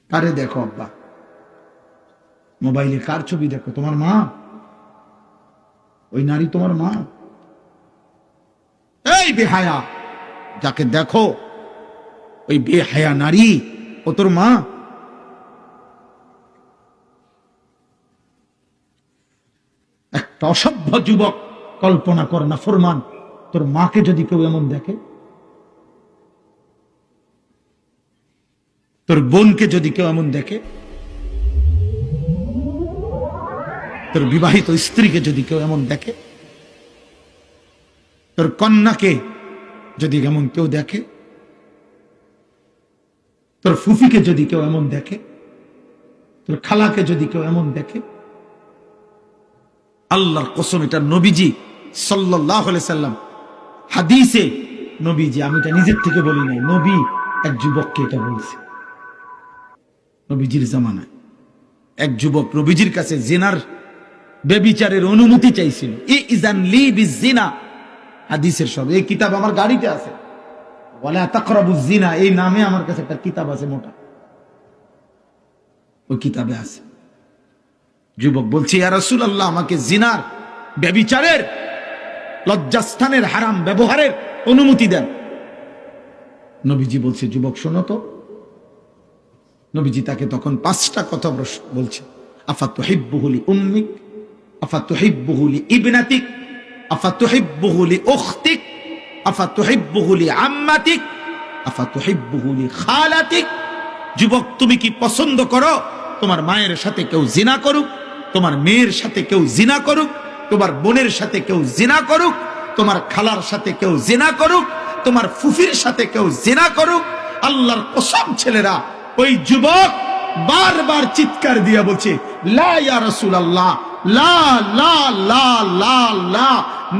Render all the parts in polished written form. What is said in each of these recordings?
কারে দেখো আব্বা? মোবাইলে কার ছবি দেখো? তোমার মা? ওই নারী তোমার মা? এই বেহায়া, যাকে দেখো ওই বেহায়া নারী, ও তোর মা? একটা অসভ্য যুবক, কল্পনা কর না ফরমান, তোর মাকে যদি কেউ এমন দেখে, তোর বোনকে যদি কেউ এমন দেখে, তোর বিবাহিত স্ত্রীকে যদি কেউ এমন দেখে, তোর কন্যাকে যদি এমন কেউ দেখে, তোর ফুফিকে যদি কেউ এমন দেখে, তোর খালাকে যদি কেউ এমন দেখে, আল্লাহর কসম, এটা নবীজি সাল্লাল্লাহু আলাইহি সাল্লাম হাদিসে, নবীজি, আমি এটা নিজের থেকে বলি নাই, নবী এক যুবককে এটা বলছে। নবীজির জামানায় এক যুবক নবীজির কাছে জিনার, ব্যভিচারের অনুমতি চাইছিল। ইযান লি বিজিনা, হাদিসের সব, এই কিতাব আমার গাড়িতে আছে, ওয়ালা তাকরাবুজ জিনা, এই নামে আমার কাছে একটা কিতাব আছে মোটা, ওই কিতাবে আছে। যুবক বলছে, ইয়া রাসূলুল্লাহ, আমাকে জিনার, ব্যভিচারের, লজ্জাস্থানের হারাম ব্যবহারের অনুমতি দেন। নবীজি বলছে, যুবক শোনো তো। নবীজি তাকে তখন 5টা কথা বলছে। আফাতুহিব্বুহু লি উম্মিক, আফাতুহিব্বুহু লি ইবনাতিক, আফাতুহিব্বুহু লি উখতিক, আফাতুহিব্বুহু লি আম্মাতিক, আফাতুহিব্বুহু লি খালাতিক। যুবক, তুমি কি পছন্দ করো তোমার মায়ের সাথে কেউ জিনা করুক, তোমার মেয়ের সাথে কেউ জিনা করুক, তোমার বোনের সাথে কেউ জিনা করুক, তোমার খালার সাথে কেউ জিনা করুক, তোমার ফুফির সাথে কেউ জিনা করুক? আল্লাহর কসম ছেলেরা, ওই যুবক বারবার চিৎকার দিয়া বলছে, লা ইয়া রাসূলুল্লাহ, লা লা লা লা লা,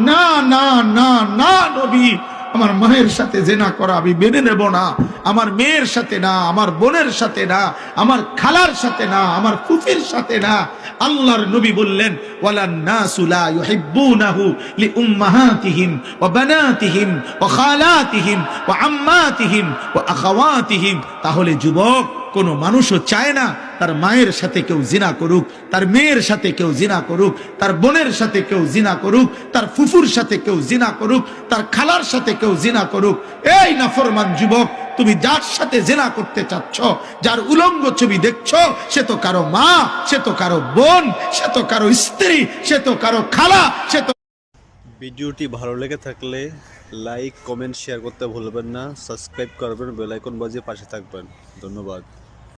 না না না না নবী, আমার মায়ের সাথে জিনা করা আমি মেনে নেব না, আমার মেয়ের সাথে না, আমার বোনের সাথে না, আমার খালার সাথে না, আমার ফুফির সাথে না। আল্লাহর নবী বললেন, ওয়ালান নাসু লা ইউহিব্বুনাহু লিউম্মাহাতিহিম ওয়া বানাতিহিম ওয়া খালাতিহিম ওয়া আম্মাতিহিম ওয়া আখাওয়াতিহিম। তাহলে যুবক, কোন মানুষও চায় না তার মায়ের সাথে কেউ জিনা করুক, তার মেয়ের সাথে কেউ জিনা করুক, তার বোনের সাথে কেউ জিনা করুক, তার ফুফুর সাথে কেউ জিনা করুক, তার খালার সাথে কেউ জিনা করুক। এই নাফরমান যুবক, তুমি যার সাথে জিনা করতে চাচ্ছ, যার উলঙ্গ ছবি দেখছো, সে তো কারো মা, সে তো কারো বোন, সে তো কারো স্ত্রী, সে তো কারো খালা, সে তো। ভিডিওটি ভালো লেগে থাকলে লাইক, কমেন্ট, শেয়ার করতে ভুলবেন না। সাবস্ক্রাইব করবেন, বেল আইকন বাজিয়ে পাশে থাকবেন। ধন্যবাদ।